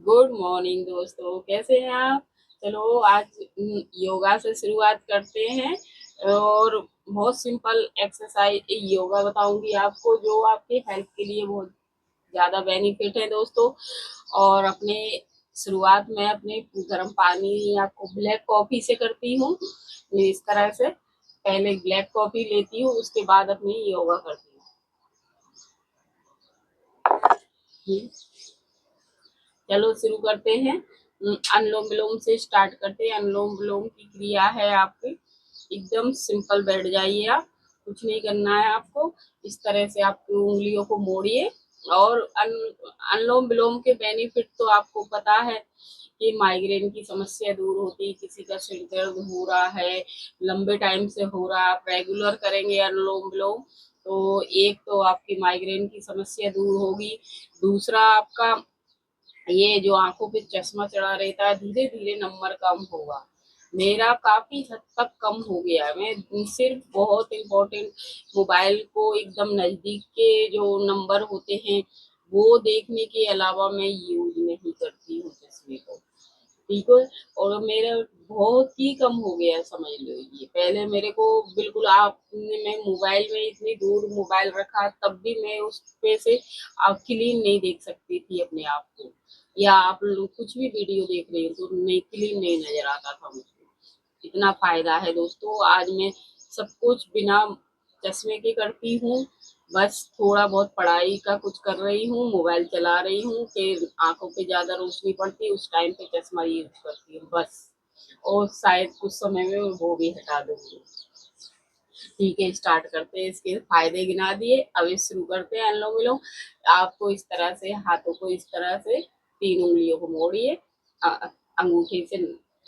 Good morning दोस्तों, कैसे हैं आप। चलो आज योगा से शुरुआत करते हैं और बहुत सिंपल एक्सरसाइज योगा बताऊंगी आपको जो आपके हेल्थ के लिए बहुत ज़्यादा बेनिफिट है दोस्तों। और अपने शुरुआत में अपने गर्म पानी या ब्लैक कॉफ़ी से करती हूँ। इस तरह से पहले ब्लैक कॉफ़ी लेती हूँ, उसके बाद अपनी योगा करती हूँ। चलो शुरू करते हैं। अनुलोम विलोम से स्टार्ट करते हैं। अनुलोम विलोम की क्रिया है आपकी, एकदम सिंपल बैठ जाइए आप, कुछ नहीं करना है आपको। इस तरह से आपकी उंगलियों को मोड़िए और अनुलोम विलोम के बेनिफिट तो आपको पता है कि माइग्रेन की समस्या दूर होती है, किसी का सिर दर्द हो रहा है, लंबे टाइम से हो रहा है, आप रेगुलर करेंगे अनुलोम विलोम तो एक तो आपकी माइग्रेन की समस्या दूर होगी। दूसरा आपका ये जो आंखों पे चश्मा चढ़ा रहता है धीरे धीरे नंबर कम होगा। मेरा काफी हद तक कम हो गया है। मैं सिर्फ बहुत इम्पोर्टेंट मोबाइल को एकदम नजदीक के जो नंबर होते हैं वो देखने के अलावा मैं यूज नहीं करती हूँ चश्मे को। ठीक है। और मेरा बहुत ही कम हो गया है, समझ लो। ये पहले मेरे को बिल्कुल आपने मैं मोबाइल में इतनी दूर मोबाइल रखा तब भी मैं उस पे से आप क्लीन नहीं देख सकती थी अपने आप को, या आप लोग कुछ भी वीडियो देख रहे हो तो नहीं, क्लीन नहीं नजर आता था मुझको। इतना फायदा है दोस्तों। आज मैं सब कुछ बिना चश्मे के करती हूँ। बस थोड़ा बहुत पढ़ाई का कुछ कर रही हूँ, मोबाइल चला रही हूँ, फिर आंखों पे ज्यादा रोशनी पड़ती है उस टाइम पे चश्मा यूज करती हूँ बस। और शायद कुछ समय में वो भी हटा दूंगी। ठीक है, स्टार्ट करते हैं। इसके फायदे गिना दिए, अब ये शुरू करते हैं अनुलोम विलोम। आपको इस तरह से हाथों को इस तरह से तीन उंगलियों को मोड़िए, अंगूठे से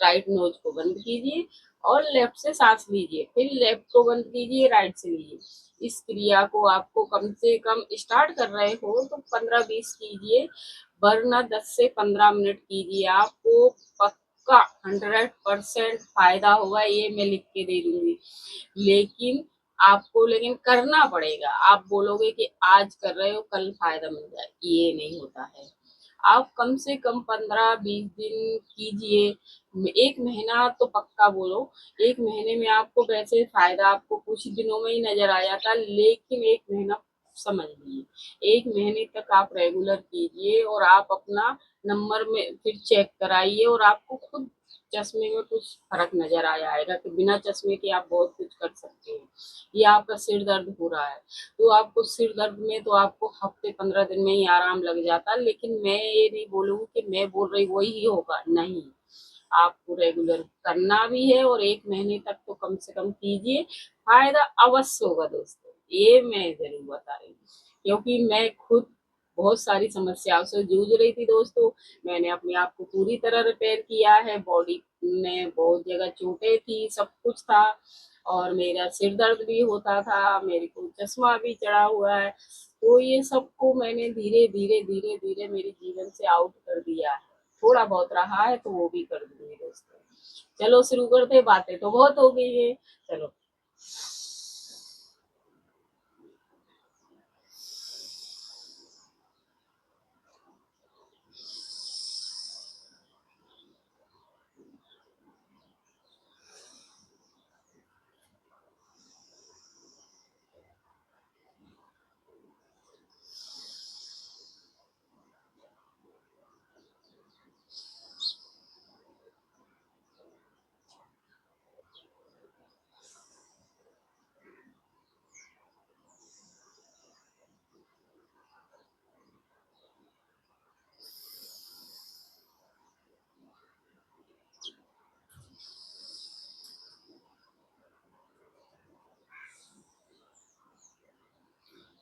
राइट नोज को बंद कीजिए और लेफ्ट से सांस लीजिए, फिर लेफ्ट को बंद कीजिए, राइट से लीजिए। इस क्रिया को आपको कम से कम स्टार्ट कर रहे हो तो 15-20 कीजिए, वरना 10 से 15 मिनट कीजिए। आपको पक्का 100% फायदा होगा, ये मैं लिख के दे दूंगी। लेकिन आपको करना पड़ेगा। आप बोलोगे कि आज कर रहे हो कल फायदा मिल जाए, ये नहीं होता है। आप कम से कम 15-20 दिन कीजिए। एक महीना तो पक्का बोलो। एक महीने में आपको वैसे फायदा आपको कुछ दिनों में ही नजर आया था, लेकिन एक महीना समझ लीजिए। एक महीने तक आप रेगुलर कीजिए और आप अपना नंबर में फिर चेक कराइए और आपको खुद चश्मे में कुछ फर्क नजर आ जाएगा कि बिना चश्मे के आप बहुत कुछ कर सकते हैं। या आपका सिर दर्द हो रहा है तो आपको सिर दर्द में तो आपको हफ्ते 15 दिन में ही आराम लग जाता, लेकिन मैं ये नहीं बोलूंगी कि मैं बोल रही वही होगा, नहीं। आपको रेगुलर करना भी है और एक महीने तक तो कम से कम कीजिए, फायदा अवश्य होगा दोस्तों, ये मैं जरूर बता रही हूँ। क्योंकि मैं खुद बहुत सारी समस्याओं से जूझ रही थी दोस्तों। मैंने अपने आप को पूरी तरह रिपेयर किया है, बॉडी में बहुत जगह चोटें थी, सब कुछ था। और मेरा सिर दर्द भी होता था, मेरे को चश्मा भी चढ़ा हुआ है। तो ये सबको मैंने धीरे धीरे धीरे धीरे मेरे जीवन से आउट कर दिया है। थोड़ा बहुत रहा है तो वो भी कर दूंगी दोस्तों। चलो शुरू करते, बातें तो बहुत हो गई है। चलो।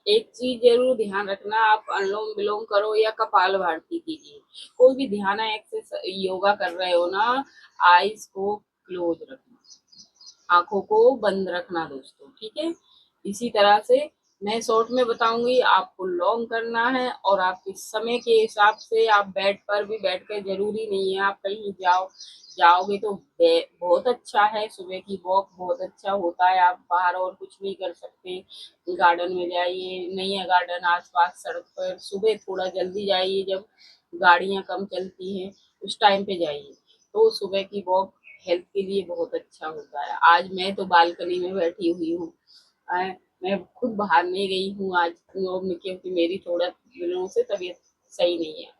एक चीज जरूर ध्यान रखना, आप अनुलोम विलोम करो या कपाल भाती कीजिए, कोई भी ध्यान एक्सरसाइज योगा कर रहे हो ना, आईज को क्लोज रखना, आंखों को बंद रखना दोस्तों। ठीक है। इसी तरह से मैं शॉर्ट में बताऊंगी, आपको लॉन्ग करना है और आपके समय के हिसाब से आप बेड पर भी बैठ कर, जरूरी नहीं है आप कहीं जाओगे तो बहुत अच्छा है। सुबह की वॉक बहुत अच्छा होता है, आप बाहर और कुछ नहीं कर सकते, गार्डन में जाइए, नहीं है गार्डन आसपास सड़क पर, सुबह थोड़ा जल्दी जाइए जब गाड़ियां कम चलती हैं, उस टाइम पे जाइए। तो सुबह की वॉक हेल्थ के लिए बहुत अच्छा होता है। आज मैं तो बालकनी में बैठी हुई हूँ। मैं खुद बाहर नहीं गई हूँ आज, क्योंकि मेरी थोड़ा दिनों से तबीयत सही नहीं है।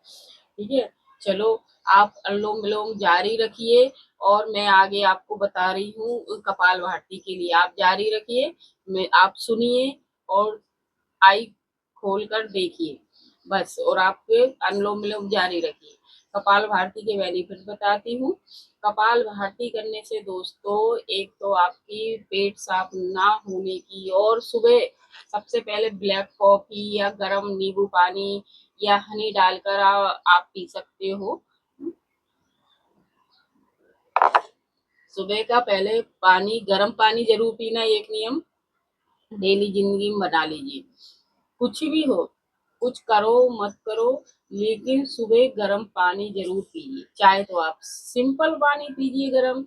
ठीक है, चलो आप अनुलोम विलोम जारी रखिए, और मैं आगे आपको बता रही हूँ कपाल भाती के लिए। आप जारी रखिए, मैं आप सुनिए और आई खोल कर देखिए बस, और आपके अनुलोम विलोम जारी रखिए। कपाल भारती के बेनिफिट बताती हूँ। कपाल भारती करने से दोस्तों, एक तो आपकी पेट साफ ना होने की, और सुबह सबसे पहले ब्लैक कॉफी या गर्म नींबू पानी या हनी डालकर आप पी सकते हो। सुबह का पहले पानी, गर्म पानी जरूर पीना, एक नियम डेली जिंदगी में बना लीजिए। कुछ भी हो, कुछ करो मत करो, लेकिन सुबह गर्म पानी जरूर पीजिए। चाहे तो आप सिंपल पानी पीजिए गर्म,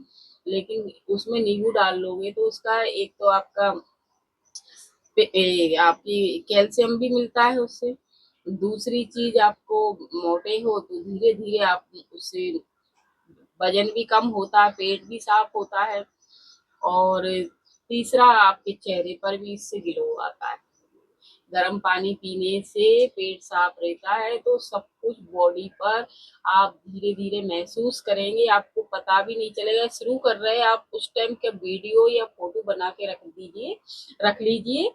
लेकिन उसमें नींबू डाल लोगे तो उसका एक तो आपका आपकी कैल्शियम भी मिलता है उससे। दूसरी चीज, आपको मोटे हो तो धीरे धीरे आप उससे वजन भी कम होता है, पेट भी साफ होता है, और तीसरा आपके चेहरे पर भी इससे ग्लो आता है। गर्म पानी पीने से पेट साफ रहता है, तो सब कुछ बॉडी पर आप धीरे धीरे महसूस करेंगे, आपको पता भी नहीं चलेगा। शुरू कर रहे हैं आप, उस टाइम का वीडियो या फोटो बना के रख लीजिए,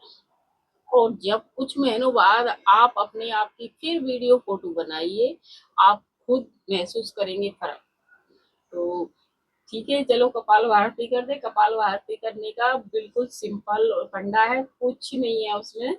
और जब कुछ महीनों बाद आप अपने आप की फिर वीडियो फोटो बनाइए, आप खुद महसूस करेंगे फर्क। तो ठीक है, चलो कपाल भारती कर दे। कपाल भारती करने का बिल्कुल सिंपल फंडा है, कुछ नहीं है उसमें।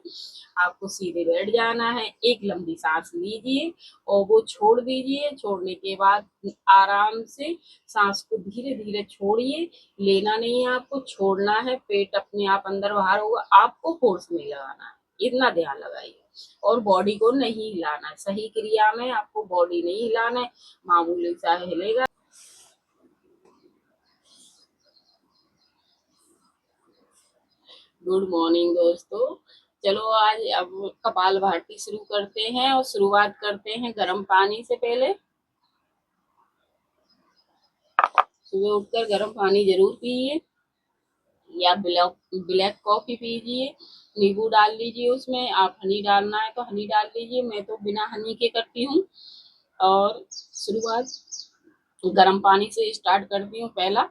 आपको सीधे बैठ जाना है, एक लंबी सांस लीजिए और वो छोड़ दीजिए। छोड़ने के बाद आराम से सांस को धीरे धीरे छोड़िए। लेना नहीं है आपको, छोड़ना है। पेट अपने आप अंदर बाहर होगा, आपको फोर्स नहीं लगाना है, इतना ध्यान लगाइए। और बॉडी को नहीं हिलाना है, सही क्रिया में आपको बॉडी नहीं हिलाना है, मामूली सा हिलेगा। गुड मॉर्निंग दोस्तों। चलो आज अब कपाल भाती शुरू करते हैं, और शुरुआत करते हैं गर्म पानी से। पहले सुबह उठकर गर्म पानी जरूर पिए, या ब्लैक कॉफी पीजिए, नींबू डाल लीजिए उसमें। आप हनी डालना है तो हनी डाल लीजिए, मैं तो बिना हनी के करती हूँ। और शुरुआत गर्म पानी से स्टार्ट करती हूँ पहला,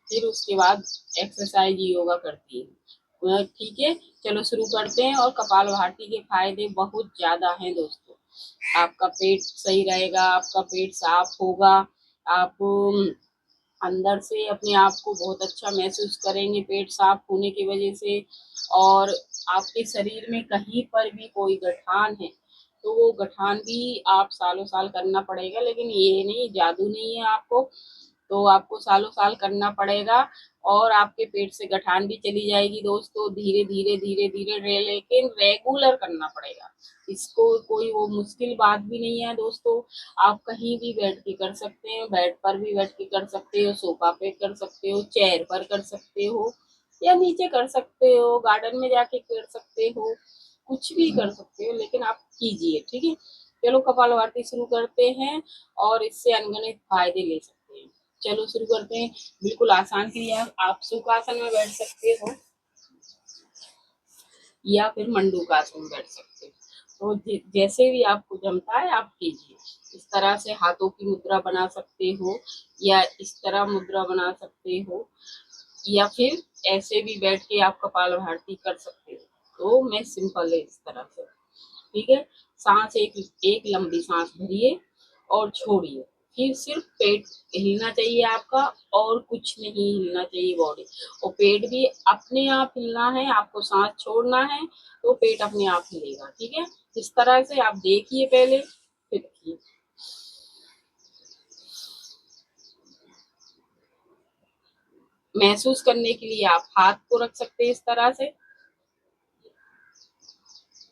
फिर उसके बाद एक्सरसाइज योगा करती हूँ। ठीक है, चलो शुरू करते हैं। और कपाल भाती के फायदे बहुत ज्यादा हैं दोस्तों। आपका पेट सही रहेगा, आपका पेट साफ होगा, आप अंदर से अपने आप को बहुत अच्छा महसूस करेंगे पेट साफ होने की वजह से। और आपके शरीर में कहीं पर भी कोई गठान है तो वो गठान भी आप सालों साल करना पड़ेगा, लेकिन ये नहीं, जादू नहीं है आपको, तो आपको सालों साल करना पड़ेगा। और आपके पेट से गठान भी चली जाएगी दोस्तों, धीरे धीरे धीरे धीरे लेकिन रेगुलर करना पड़ेगा। इसको कोई वो मुश्किल बात भी नहीं है दोस्तों। आप कहीं भी बैठ के कर सकते हैं, बेड पर भी बैठ के कर सकते हो, सोफा पे कर सकते हो, चेयर पर कर सकते हो, या नीचे कर सकते हो, गार्डन में जाके कर सकते हो, कुछ भी कर सकते हो, लेकिन आप कीजिए। ठीक है, चलो कपालभाति शुरू करते हैं, और इससे अनगिनत फायदे ले सकते हैं। चलो शुरू करते हैं। बिल्कुल आसान क्रिया, आप सुखासन में बैठ सकते हो या फिर मंडूकासन में बैठ सकते हो। तो जैसे भी आपको जमता है आप कीजिए। इस तरह से हाथों की मुद्रा बना सकते हो, या इस तरह मुद्रा बना सकते हो, या फिर ऐसे भी बैठ के आप कपालभाति कर सकते हो। तो मैं सिंपल है इस तरह से। ठीक है, सांस एक एक लंबी सांस भरिए और छोड़िए। फिर सिर्फ पेट हिलना चाहिए आपका, और कुछ नहीं हिलना चाहिए बॉडी। और पेट भी अपने आप हिलना है, आपको सांस छोड़ना है तो पेट अपने आप हिलेगा। ठीक है, इस तरह से आप देखिए पहले, फिर देखिए। महसूस करने के लिए आप हाथ को रख सकते हैं इस तरह से,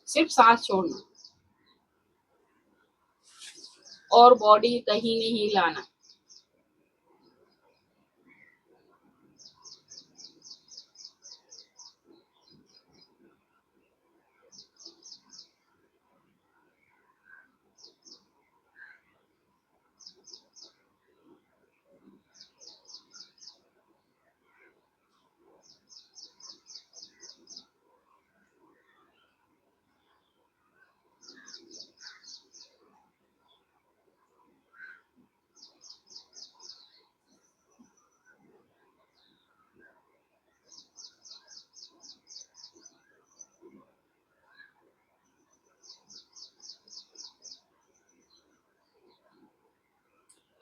सिर्फ सांस छोड़ना, और बॉडी कहीं नहीं हिलाना।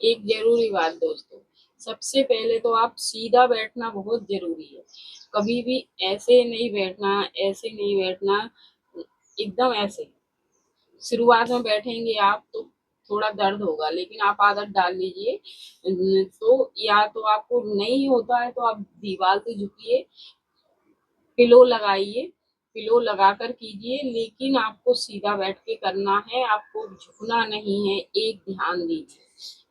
एक जरूरी बात दोस्तों, सबसे पहले तो आप सीधा बैठना बहुत जरूरी है। कभी भी ऐसे नहीं बैठना, ऐसे नहीं बैठना, एकदम ऐसे। शुरुआत में बैठेंगे आप तो थोड़ा दर्द होगा, लेकिन आप आदत डाल लीजिए। तो या तो आपको नहीं होता है तो आप दीवार से झुकिए, पिलो लगाइए, पिलो लगाकर कीजिए, लेकिन आपको सीधा बैठ के करना है, आपको झुकना नहीं है। एक ध्यान दीजिए,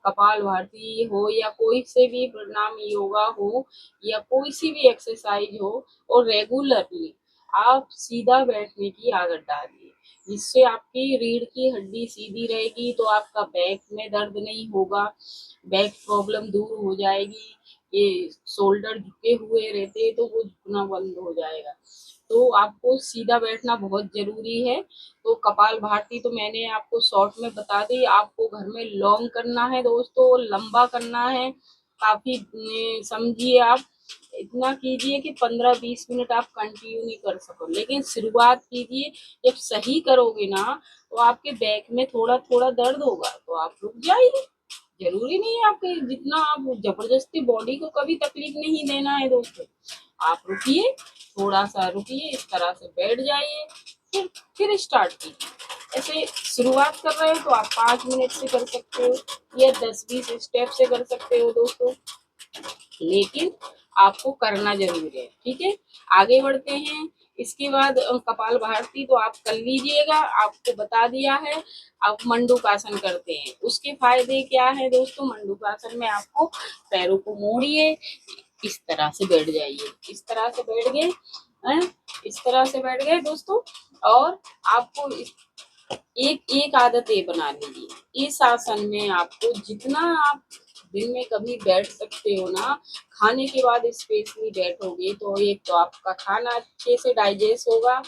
कपाल भाती हो या कोई से भी प्राणायाम योगा हो या कोई सी भी एक्सरसाइज हो, और रेगुलरली आप सीधा बैठने की आदत डालिए, जिससे आपकी रीढ़ की हड्डी सीधी रहेगी, तो आपका बैक में दर्द नहीं होगा, बैक प्रॉब्लम दूर हो जाएगी। ये शोल्डर झुके हुए रहते तो वो झुकना बंद हो जाएगा। तो आपको सीधा बैठना बहुत जरूरी है। तो कपाल भारती तो मैंने आपको शॉर्ट में बता दी, आपको घर में लॉन्ग करना है दोस्तों, लंबा करना है काफी। समझिए आप इतना कीजिए कि 15-20 मिनट आप कंटिन्यू नहीं कर सको, लेकिन शुरुआत कीजिए। जब सही करोगे ना, तो आपके बैक में थोड़ा थोड़ा दर्द होगा तो आप रुक जाइए। जरूरी नहीं है आपके जितना आप जबरदस्ती बॉडी को कभी तकलीफ नहीं देना है दोस्तों। आप रुकिए, थोड़ा सा रुकिए, इस तरह से बैठ जाइए, फिर स्टार्ट कीजिए। ऐसे शुरुआत कर रहे हो तो आप 5 मिनट से कर सकते हो या 10-20 स्टेप से कर सकते हो दोस्तों, लेकिन आपको करना जरूर है। ठीक है, आगे बढ़ते हैं। इसके बाद कपाल भारती तो आप कर लीजिएगा, आपको बता दिया है। आप मंडूकासन करते हैं, उसके फायदे क्या है दोस्तों। मंडूकासन में आपको पैरों को मोड़िए, इस तरह से बैठ जाइए, इस तरह से बैठ गए हैं, इस तरह से बैठ गए दोस्तों। और आपको एक एक आदत ये बना लीजिए, इस आसन में आपको जितना आप दिन में कभी बैठ सकते हो ना, खाने के बाद स्पेशली बैठोगे तो एक तो आपका खाना अच्छे से डाइजेस्ट होगा,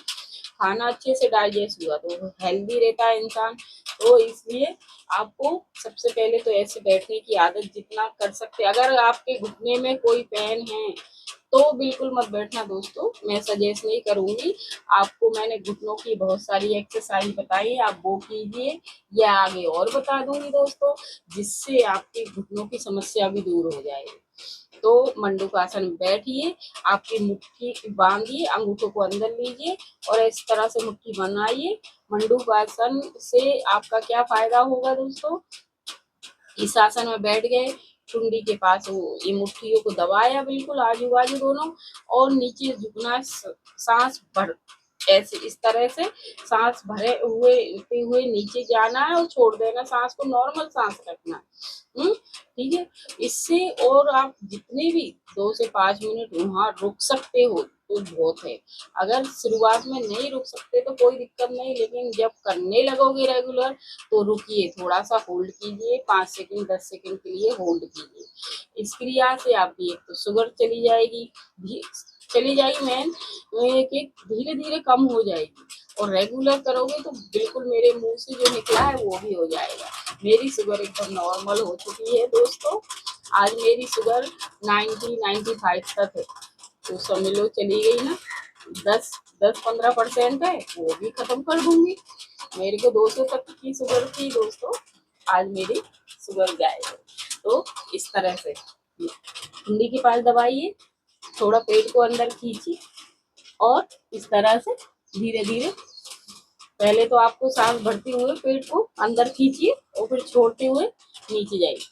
खाना अच्छे से डाइजेस्ट हुआ तो हेल्दी रहता है इंसान। तो इसलिए आपको सबसे पहले तो ऐसे बैठने की आदत जितना कर सकते, अगर आपके घुटने में कोई पेन है तो बिल्कुल मत बैठना दोस्तों, मैं सजेस्ट नहीं करूंगी आपको। मैंने घुटनों की बहुत सारी एक्सरसाइज बताई, आप वो कीजिए, या आगे और बता दूंगी दोस्तों, जिससे आपके घुटनों की समस्या भी दूर हो जाएगी। तो मंडूकासन में बैठिए, आपकी मुट्ठी बांधिए, अंगूठों को अंदर लीजिए और इस तरह से मुट्ठी बनाइए। मंडूकासन से आपका क्या फायदा होगा दोस्तों, इस आसन में बैठ गए, टुंडी के पास वो ये मुट्ठियों को दबाया बिल्कुल आजू बाजू दोनों, और नीचे झुकना, सांस भर ऐसे इस तरह से सांस भरे हुए नीचे जाना है और छोड़ देना, सांस को नॉर्मल सांस रखना। ठीक है, इससे और आप जितने भी 2 से 5 मिनट वहां रुक सकते हो तो बहुत है। अगर शुरुआत में नहीं रुक सकते तो कोई दिक्कत नहीं, लेकिन जब करने लगोगे रेगुलर तो रुकिए, थोड़ा सा होल्ड कीजिए, 5 सेकंड 10 सेकंड के लिए होल्ड कीजिए। इस क्रिया से आपकी एक तो शुगर चली जाएगी, चली जाएगी मैन, कि धीरे धीरे कम हो जाएगी, और रेगुलर करोगे तो बिल्कुल मेरे मुंह से जो निकला है वो भी हो जाएगा। मेरी शुगर एकदम नॉर्मल हो चुकी है दोस्तों, आज मेरी शुगर 90-95 तक है, तो समझ लो चली गई ना, 10-15% है वो भी खत्म कर दूंगी। मेरे को 200 तक की शुगर थी दोस्तों, आज मेरी शुगर गायब है। तो इस तरह से ठंडी के पास दबाइए, थोड़ा पेट को अंदर खींचिए, और इस तरह से धीरे धीरे, पहले तो आपको सांस भरते हुए पेट को अंदर खींचिए और फिर छोड़ते हुए नीचे जाइए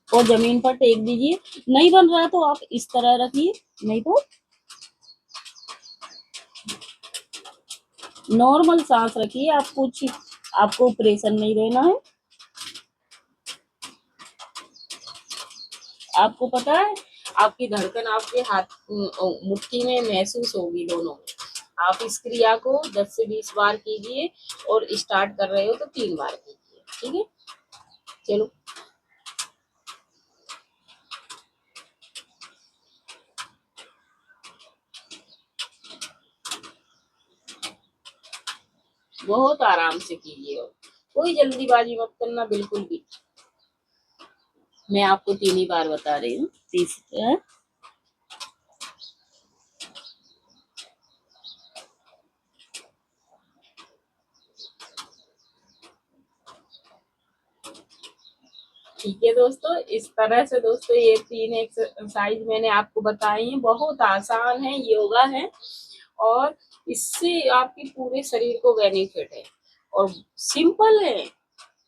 और जमीन पर टेक दीजिए। नहीं बन रहा तो आप इस तरह रखिए, नहीं तो नॉर्मल सांस रखिए, आप कुछ आपको प्रेशर नहीं रहना है। आपको पता है आपकी धड़कन आपके हाथ मुट्ठी में महसूस होगी दोनों में। आप इस क्रिया को 10 से 20 बार कीजिए, और स्टार्ट कर रहे हो तो 3 बार कीजिए। ठीक है, चलो। बहुत आराम से कीजिए, और कोई जल्दीबाजी मत करना बिल्कुल भी। मैं आपको 3 ही बार बता रही हूँ, तीसरा ठीक है दोस्तों, इस तरह से दोस्तों ये 3 एक्सरसाइज मैंने आपको बताई हैं, बहुत आसान है, योगा है और इससे आपके पूरे शरीर को बेनिफिट है और सिंपल है।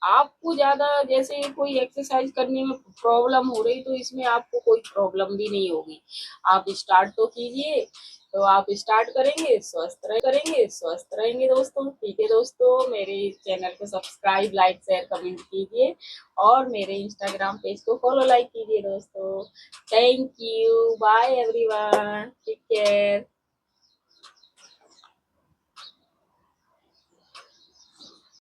आपको ज़्यादा जैसे कोई एक्सरसाइज करने में प्रॉब्लम हो रही तो इसमें आपको कोई प्रॉब्लम भी नहीं होगी। आप स्टार्ट तो कीजिए, तो आप स्टार्ट करेंगे स्वस्थ रहेंगे दोस्तों। ठीक है दोस्तों, मेरे चैनल को सब्सक्राइब, लाइक, शेयर, कमेंट कीजिए और मेरे इंस्टाग्राम पेज को फॉलो, लाइक कीजिए दोस्तों। Thank you, bye everyone, take care.